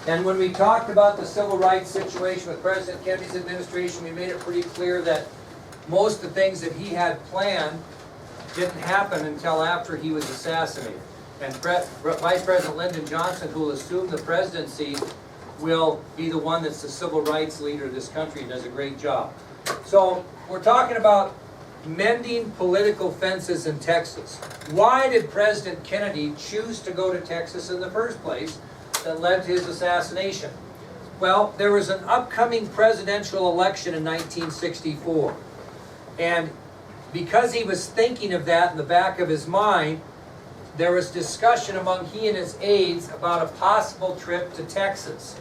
And when we talked about the civil rights situation with President Kennedy's administration, we made it pretty clear that most of the things that he had planned didn't happen until after he was assassinated. And Vice President Lyndon Johnson, who will assume the presidency, will be the one that's the civil rights leader of this country and does a great job. So we're talking about mending political fences in Texas. Why did President Kennedy choose to go to Texas in the first place that led to his assassination? Well, there was an upcoming presidential election in 1964. And because he was thinking of that in the back of his mind, there was discussion among he and his aides about a possible trip to Texas,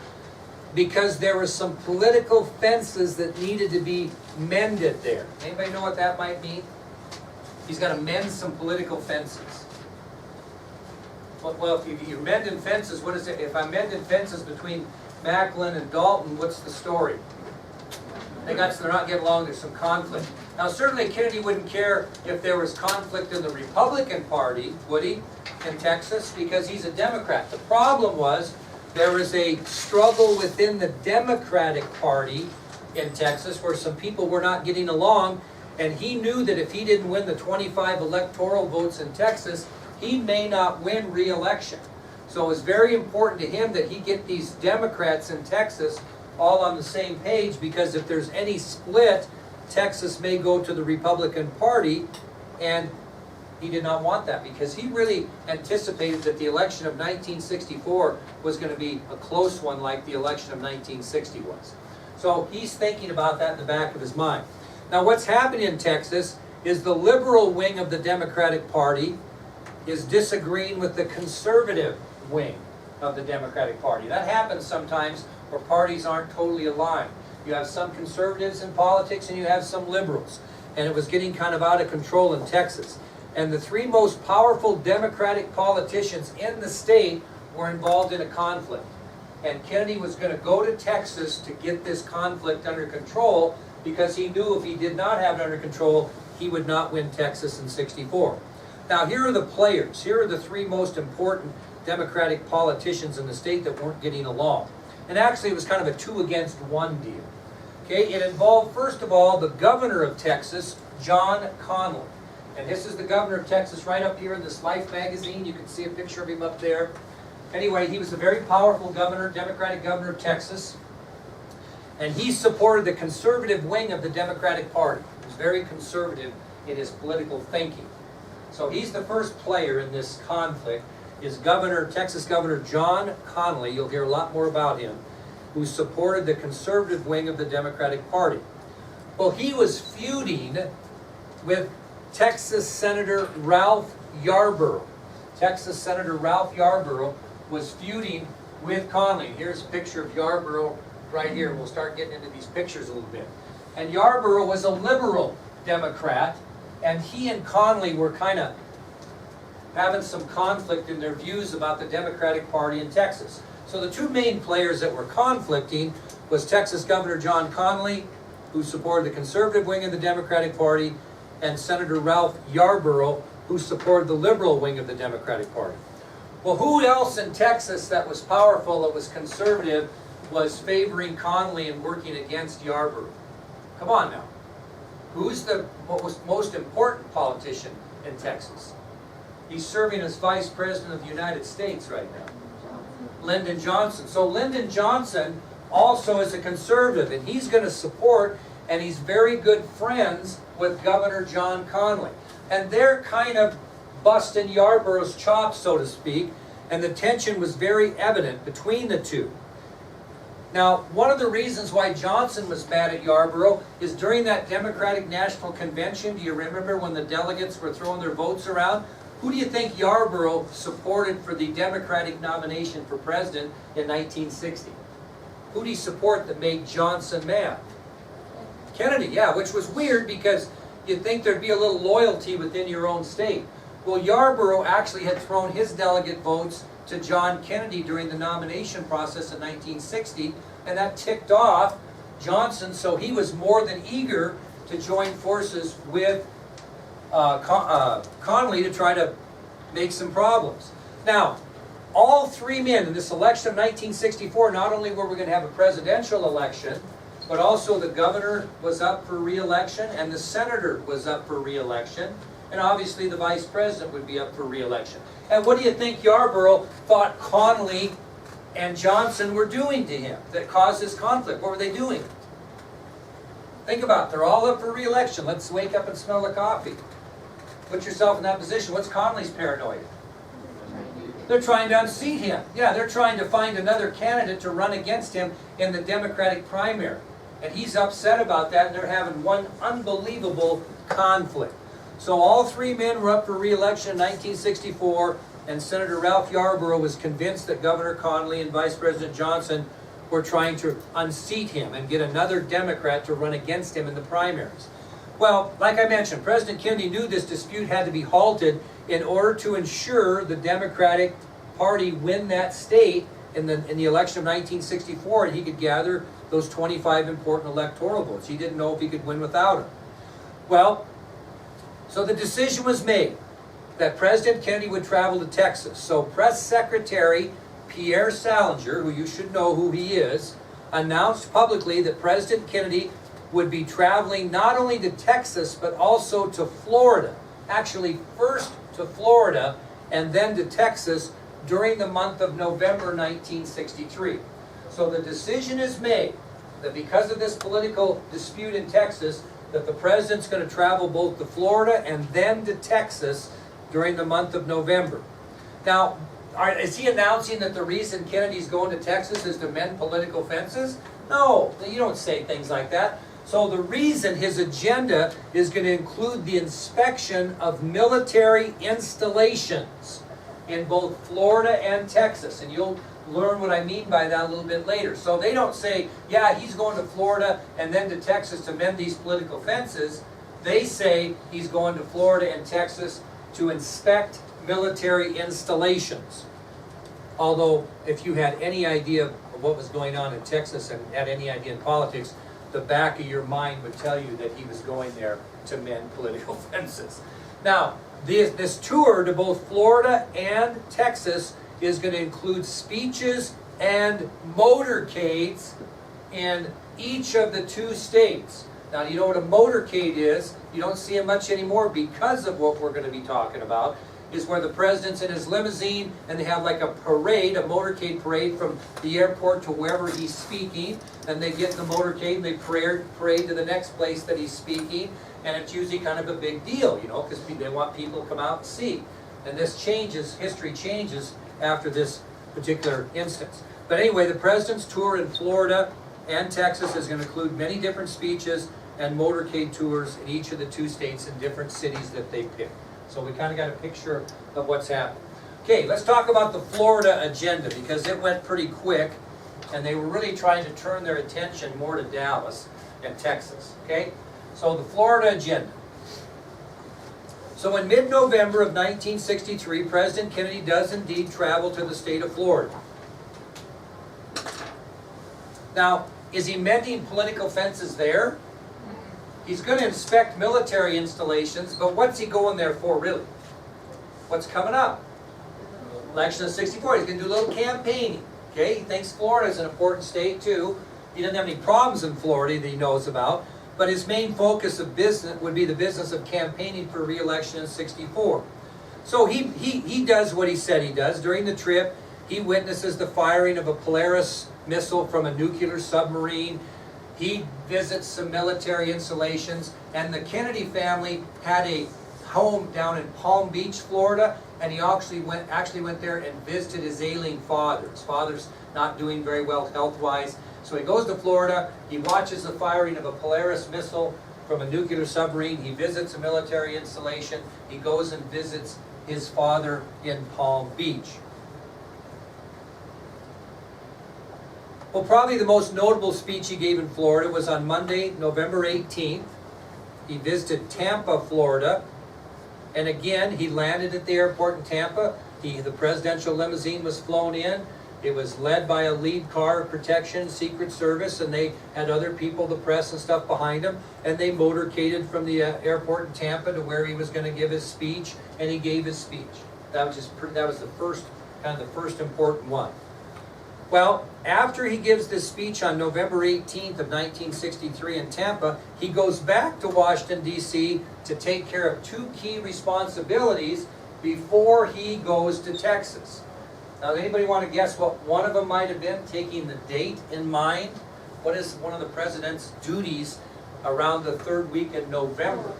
because there were some political fences that needed to be mended there. Anybody know what that might mean? He's got to mend some political fences. Well, if you're mending fences, what is it? If I'm mending fences between Macklin and Dalton, what's the story? They're not getting along, there's some conflict. Now certainly Kennedy wouldn't care if there was conflict in the Republican Party, would he, in Texas? Because he's a Democrat. The problem was there was a struggle within the Democratic Party in Texas where some people were not getting along, and he knew that if he didn't win the 25 electoral votes in Texas, he may not win re-election. So it was very important to him that he get these Democrats in Texas all on the same page, because if there's any split, Texas may go to the Republican Party, and he did not want that, because he really anticipated that the election of 1964 was going to be a close one like the election of 1960 was. So he's thinking about that in the back of his mind. Now what's happening in Texas is the liberal wing of the Democratic Party is disagreeing with the conservative wing of the Democratic Party. That happens sometimes where parties aren't totally aligned. You have some conservatives in politics and you have some liberals. And it was getting kind of out of control in Texas. And the three most powerful Democratic politicians in the state were involved in a conflict. And Kennedy was going to go to Texas to get this conflict under control, because he knew if he did not have it under control, he would not win Texas in '64. Now here are the players. Here are the three most important Democratic politicians in the state that weren't getting along. And actually it was kind of a 2-against-1 deal. Okay, it involved, first of all, the governor of Texas, John Connally. And this is the governor of Texas right up here in this Life magazine. You can see a picture of him up there. Anyway, he was a very powerful governor, Democratic governor of Texas. And he supported the conservative wing of the Democratic Party. He was very conservative in his political thinking. So he's the first player in this conflict, is Texas Governor John Connally. You'll hear a lot more about him, who supported the conservative wing of the Democratic Party. Well, he was feuding with Texas Senator Ralph Yarborough. Texas Senator Ralph Yarborough was feuding with Connally. Here's a picture of Yarborough right here. We'll start getting into these pictures a little bit. And Yarborough was a liberal Democrat, and he and Connally were kind of having some conflict in their views about the Democratic Party in Texas. So the two main players that were conflicting was Texas Governor John Connally, who supported the conservative wing of the Democratic Party, and Senator Ralph Yarborough, who supported the liberal wing of the Democratic Party. Well, who else in Texas that was powerful, that was conservative, was favoring Connally and working against Yarborough? Come on now. Who's the most important politician in Texas? He's serving as Vice President of the United States right now. Lyndon Johnson. So Lyndon Johnson also is a conservative, and he's going to support, and he's very good friends with Governor John Connally. And they're kind of busting Yarborough's chops, so to speak, and the tension was very evident between the two. Now, one of the reasons why Johnson was mad at Yarborough is during that Democratic National Convention, do you remember when the delegates were throwing their votes around? Who do you think Yarborough supported for the Democratic nomination for president in 1960? Who did he support that made Johnson mad? Kennedy, yeah, which was weird because you'd think there'd be a little loyalty within your own state. Well, Yarborough actually had thrown his delegate votes to John Kennedy during the nomination process in 1960, and that ticked off Johnson, so he was more than eager to join forces with Connally to try to make some problems. Now, all three men in this election of 1964, not only were we going to have a presidential election, but also the governor was up for re-election and the senator was up for re-election, and obviously the vice president would be up for re-election. And what do you think Yarborough thought Connolly and Johnson were doing to him that caused this conflict? What were they doing? Think about it. They're all up for re-election. Let's wake up and smell the coffee. Put yourself in that position. What's Connolly's paranoia? They're trying to unseat him. Yeah, they're trying to find another candidate to run against him in the Democratic primary. And he's upset about that, and they're having one unbelievable conflict. So all three men were up for re-election in 1964, and Senator Ralph Yarborough was convinced that Governor Connolly and Vice President Johnson were trying to unseat him and get another Democrat to run against him in the primaries. Well, like I mentioned, President Kennedy knew this dispute had to be halted in order to ensure the Democratic Party win that state in the election of 1964, and he could gather those 25 important electoral votes. He didn't know if he could win without them. Well, so the decision was made that President Kennedy would travel to Texas. So Press Secretary Pierre Salinger, who you should know who he is, announced publicly that President Kennedy would be traveling not only to Texas, but also to Florida. Actually, first to Florida and then to Texas during the month of November 1963. So the decision is made that because of this political dispute in Texas, that the president's going to travel both to Florida and then to Texas during the month of November. Now, is he announcing that the reason Kennedy's going to Texas is to mend political fences? No, you don't say things like that. So the reason his agenda is going to include the inspection of military installations in both Florida and Texas. And you'll learn what I mean by that a little bit later. So they don't say, yeah, he's going to Florida and then to Texas to mend these political fences. They say he's going to Florida and Texas to inspect military installations. Although, if you had any idea of what was going on in Texas and had any idea in politics, the back of your mind would tell you that he was going there to mend political fences. Now, this tour to both Florida and Texas is going to include speeches and motorcades in each of the two states. Now, you know what a motorcade is? You don't see it much anymore because of what we're going to be talking about, is where the president's in his limousine and they have like a parade, a motorcade parade from the airport to wherever he's speaking, and they get in the motorcade and they parade to the next place that he's speaking, and it's usually kind of a big deal, you know, because they want people to come out and see. And this changes, history changes after this particular instance. But anyway, the president's tour in Florida and Texas is going to include many different speeches and motorcade tours in each of the two states in different cities that they pick. So we kind of got a picture of what's happening. Okay, let's talk about the Florida agenda, because it went pretty quick and they were really trying to turn their attention more to Dallas and Texas. Okay, so the Florida agenda. So in mid-November of 1963, President Kennedy does indeed travel to the state of Florida. Now, is he mending political fences there? He's going to inspect military installations, but what's he going there for, really? What's coming up? Election of 64. He's going to do a little campaigning. Okay, he thinks Florida is an important state too. He doesn't have any problems in Florida that he knows about, but his main focus of business would be the business of campaigning for re-election in 64. So he does what he said he does. During the trip, he witnesses the firing of a Polaris missile from a nuclear submarine. He visits some military installations, and the Kennedy family had a home down in Palm Beach, Florida, and he actually went there and visited his ailing father. His father's not doing very well health-wise, so he goes to Florida, he watches the firing of a Polaris missile from a nuclear submarine, he visits a military installation, he goes and visits his father in Palm Beach. Well, probably the most notable speech he gave in Florida was on Monday, November 18th. He visited Tampa, Florida. And again, he landed at the airport in Tampa. The presidential limousine was flown in. It was led by a lead car of protection, Secret Service, and they had other people, the press and stuff behind him. And they motorcaded from the airport in Tampa to where he was going to give his speech, and he gave his speech. That was the first kind of the first important one. Well, after he gives this speech on November 18th of 1963 in Tampa, he goes back to Washington, D.C. to take care of two key responsibilities before he goes to Texas. Now, does anybody want to guess what one of them might have been, taking the date in mind? What is one of the president's duties around the third week in November?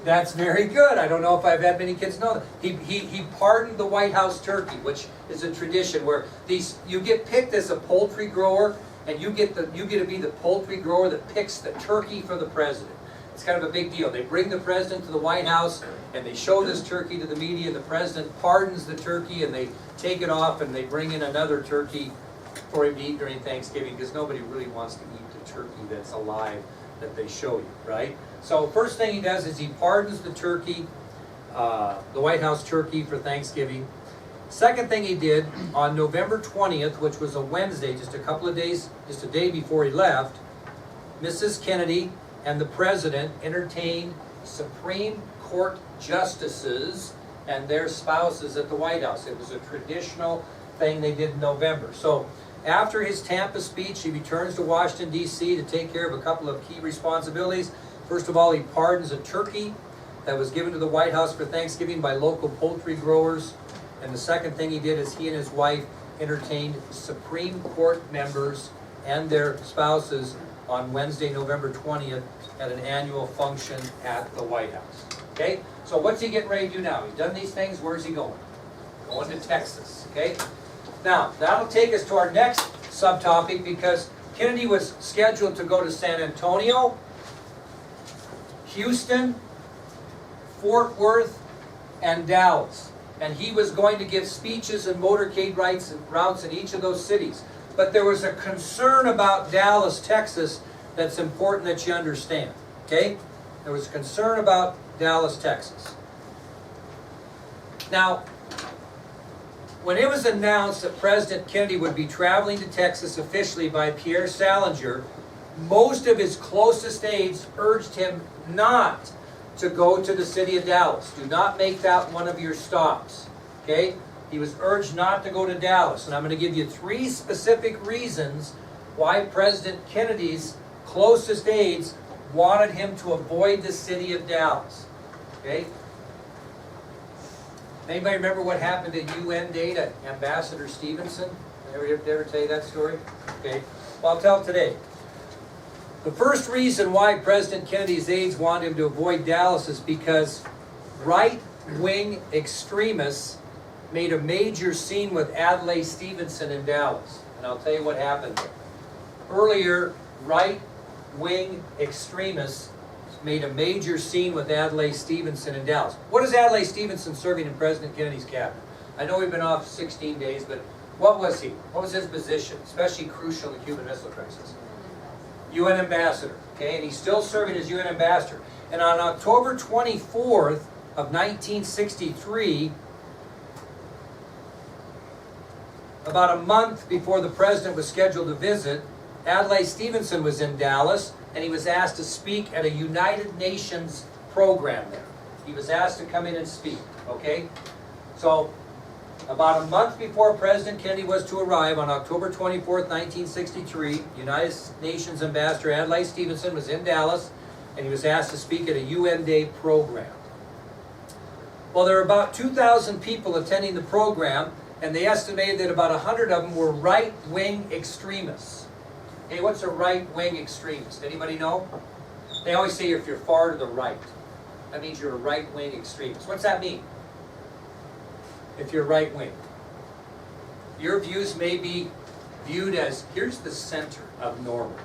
That's very good. I don't know if I've had many kids know that. He pardoned the White House turkey, which is a tradition where you get picked as a poultry grower, and you get to be the poultry grower that picks the turkey for the president. It's kind of a big deal. They bring the president to the White House, and they show this turkey to the media, and the president pardons the turkey, and they take it off, and they bring in another turkey for him to eat during Thanksgiving, because nobody really wants to eat the turkey that's alive that they show you, right? So first thing he does is he pardons the turkey, the White House turkey for Thanksgiving. Second thing he did, on November 20th, which was a Wednesday, just a day before he left, Mrs. Kennedy and the President entertained Supreme Court justices and their spouses at the White House. It was a traditional thing they did in November. So after his Tampa speech, he returns to Washington, D.C. to take care of a couple of key responsibilities. First of all, he pardons a turkey that was given to the White House for Thanksgiving by local poultry growers. And the second thing he did is he and his wife entertained Supreme Court members and their spouses on Wednesday, November 20th at an annual function at the White House. Okay? So what's he getting ready to do now? He's done these things. Where's he going? Going to Texas. Okay? Now, that'll take us to our next subtopic, because Kennedy was scheduled to go to San Antonio, Houston, Fort Worth, and Dallas. And he was going to give speeches and motorcade routes in each of those cities. But there was a concern about Dallas, Texas, that's important that you understand. Okay? There was a concern about Dallas, Texas. Now, when it was announced that President Kennedy would be traveling to Texas officially by Pierre Salinger, most of his closest aides urged him not to go to the city of Dallas. Do not make that one of your stops. Okay? He was urged not to go to Dallas. And I'm going to give you 3 specific reasons why President Kennedy's closest aides wanted him to avoid the city of Dallas. Okay? Anybody remember what happened at UN Day to Ambassador Stevenson? Did I ever tell you that story? Okay. Well, I'll tell it today. The first reason why President Kennedy's aides wanted him to avoid Dallas is because right-wing extremists made a major scene with Adlai Stevenson in Dallas. And I'll tell you what happened there. Earlier, right-wing extremists made a major scene with Adlai Stevenson in Dallas. What is Adlai Stevenson serving in President Kennedy's cabinet? I know we've been off 16 days, but what was he? What was his position, especially crucial in the Cuban Missile Crisis? UN Ambassador, okay? And he's still serving as UN Ambassador. And on October 24th of 1963, about a month before the President was scheduled to visit, Adlai Stevenson was in Dallas, and he was asked to speak at a United Nations program there. He was asked to come in and speak, okay? So, about a month before President Kennedy was to arrive, on October 24th, 1963, United Nations Ambassador Adlai Stevenson was in Dallas, and he was asked to speak at a UN Day program. Well, there were about 2,000 people attending the program, and they estimated that about 100 of them were right-wing extremists. Hey, what's a right-wing extremist? Anybody know? They always say if you're far to the right. That means you're a right-wing extremist. What's that mean? If you're right-wing. Your views may be viewed as, here's the center of normal.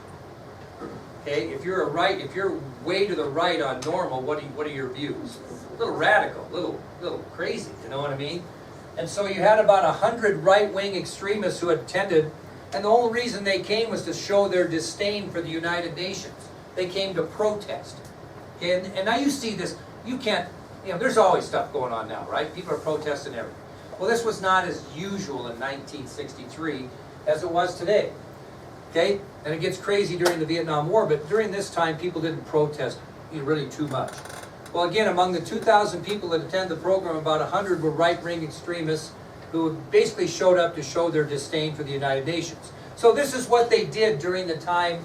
Okay, if you're way to the right on normal, what are your views? A little radical, a little crazy, you know what I mean? And so you had about 100 right-wing extremists who attended, and the only reason they came was to show their disdain for the United Nations. They came to protest. Okay? And now you see this, you can't, there's always stuff going on now, right? People are protesting everything. Well, this was not as usual in 1963 as it was today. Okay? And it gets crazy during the Vietnam War, but during this time, people didn't protest really too much. Well, again, among the 2,000 people that attended the program, about 100 were right-wing extremists who basically showed up to show their disdain for the United Nations. So this is what they did during the time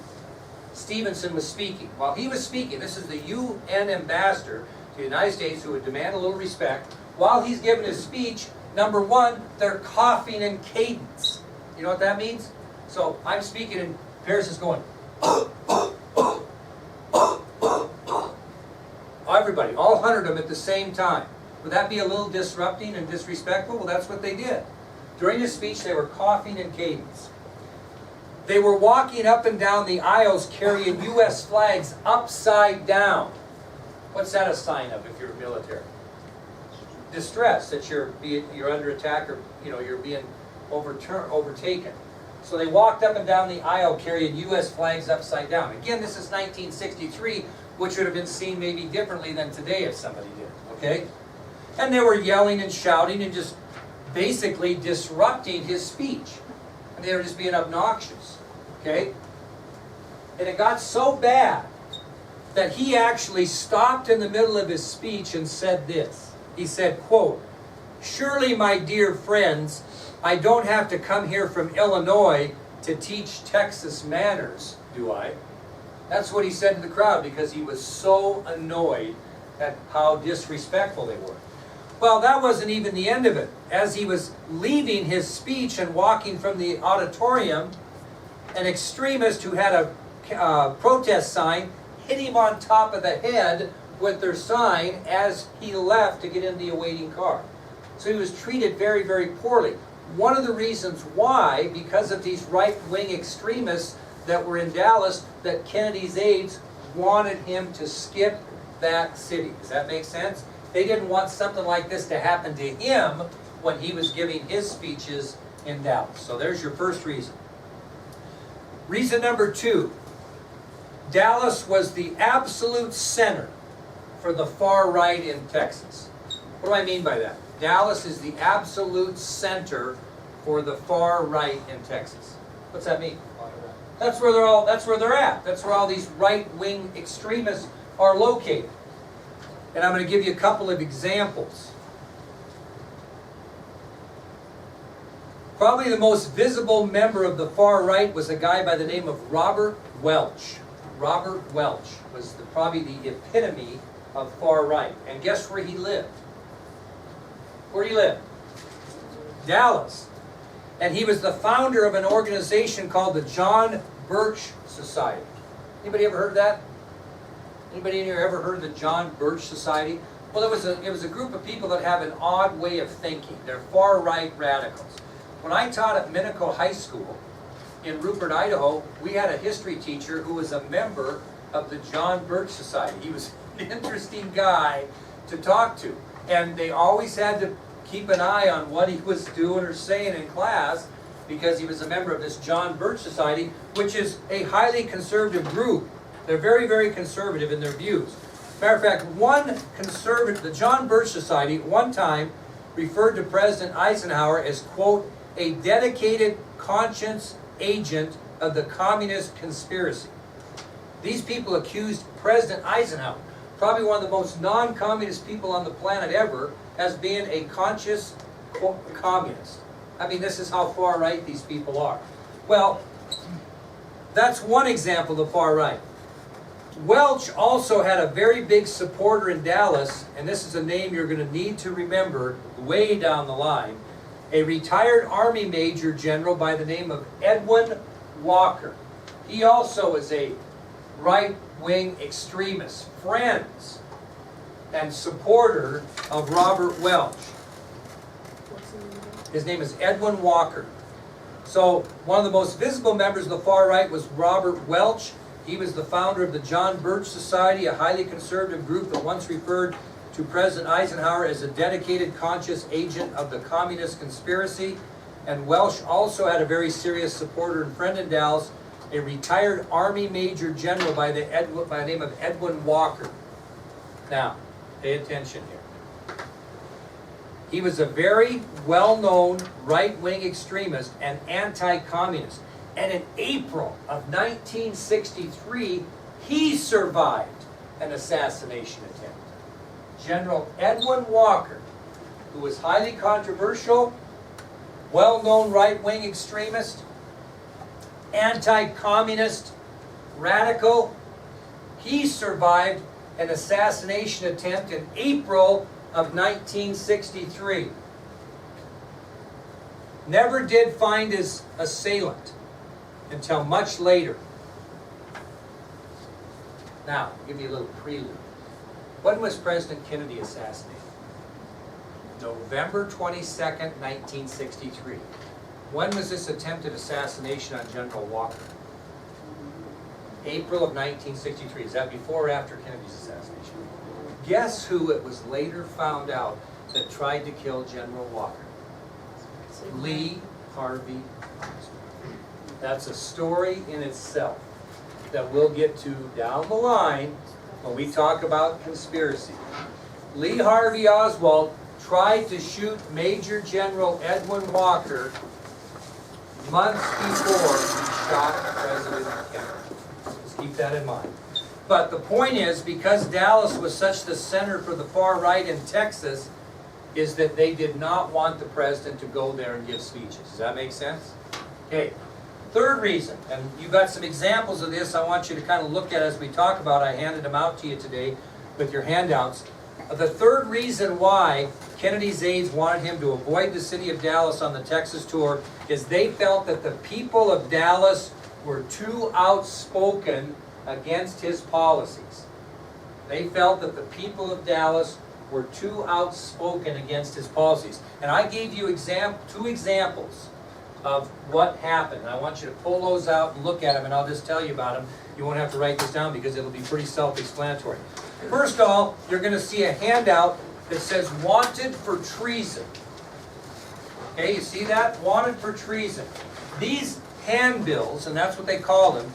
Stevenson was speaking. While he was speaking, this is the UN ambassador to the United States who would demand a little respect. While he's giving his speech, number one, they're coughing in cadence. You know what that means? So I'm speaking and Paris is going, everybody, all 100 of them at the same time. Would that be a little disrupting and disrespectful? Well, that's what they did. During his speech, they were coughing in cadence. They were walking up and down the aisles carrying U.S. flags upside down. What's that a sign of if you're military? Distress, that you're under attack, or you're being overtaken. So they walked up and down the aisle carrying U.S. flags upside down. Again, this is 1963, which would have been seen maybe differently than today if somebody did, okay? And they were yelling and shouting and just basically disrupting his speech. And they were just being obnoxious, okay? And it got so bad that he actually stopped in the middle of his speech and said this. He said, quote, "Surely, my dear friends, I don't have to come here from Illinois to teach Texas manners, do I?" That's what he said to the crowd because he was so annoyed at how disrespectful they were. Well, that wasn't even the end of it. As he was leaving his speech and walking from the auditorium, an extremist who had a protest sign hit him on top of the head with their sign as he left to get in the awaiting car. So he was treated very, very poorly. One of the reasons why, because of these right-wing extremists that were in Dallas, that Kennedy's aides wanted him to skip that city. Does that make sense? They didn't want something like this to happen to him when he was giving his speeches in Dallas. So there's your first reason. Reason number two, Dallas was the absolute center for the far right in Texas. What do I mean by that? Dallas is the absolute center for the far right in Texas. What's that mean? That's where they're at. That's where all these right-wing extremists are located. And I'm going to give you a couple of examples. Probably the most visible member of the far right was a guy by the name of Robert Welch. Robert Welch was probably the epitome of far right. And guess where he lived? Where did he live? Dallas. And he was the founder of an organization called the John Birch Society. Anybody ever heard of that? Anybody in here ever heard of the John Birch Society? Well, it was a group of people that have an odd way of thinking. They're far right radicals. When I taught at Minico High School in Rupert, Idaho, we had a history teacher who was a member of the John Birch Society. He was an interesting guy to talk to. And they always had to keep an eye on what he was doing or saying in class because he was a member of this John Birch Society, which is a highly conservative group. They're very, very conservative in their views. Matter of fact, the John Birch Society one time referred to President Eisenhower as, quote, "a dedicated conscience agent of the communist conspiracy." These people accused President Eisenhower, probably one of the most non-communist people on the planet ever, as being a conscious communist. I mean, this is how far right these people are. Well, that's one example of the far right. Welch also had a very big supporter in Dallas, and this is a name you're going to need to remember way down the line, a retired Army Major General by the name of Edwin Walker. He also is a right-wing extremist, friends and supporter of Robert Welch. His name is Edwin Walker. So one of the most visible members of the far right was Robert Welch. He was the founder of the John Birch Society, a highly conservative group that once referred to President Eisenhower as a dedicated conscious agent of the communist conspiracy. And Welch also had a very serious supporter and friend in Dallas, a retired Army Major General by the name of Edwin Walker. Now, pay attention here. He was a very well-known right-wing extremist and anti-communist. And in April of 1963, he survived an assassination attempt. General Edwin Walker, who was highly controversial, well-known right-wing extremist, anti-communist, radical. He survived an assassination attempt in April of 1963. Never did find his assailant until much later. Now, I'll give you a little prelude. When was President Kennedy assassinated? November 22nd, 1963. When was this attempted assassination on General Walker? April of 1963. Is that before or after Kennedy's assassination? Guess who it was later found out that tried to kill General Walker? Lee Harvey Oswald. That's a story in itself that we'll get to down the line when we talk about conspiracy. Lee Harvey Oswald tried to shoot Major General Edwin Walker months before he shot President Kennedy. Just keep that in mind. But the point is, because Dallas was such the center for the far right in Texas, is that they did not want the president to go there and give speeches. Does that make sense? Okay. Third reason, and you've got some examples of this I want you to kind of look at as we talk about. I handed them out to you today with your handouts. The third reason why Kennedy's aides wanted him to avoid the city of Dallas on the Texas tour is they felt that the people of Dallas were too outspoken against his policies. They felt that the people of Dallas were too outspoken against his policies. And I gave you two examples of what happened. I want you to pull those out and look at them, and I'll just tell you about them. You won't have to write this down because it'll be pretty self-explanatory. First of all, you're going to see a handout that says wanted for treason. Okay, you see that? Wanted for treason. These handbills, and that's what they call them,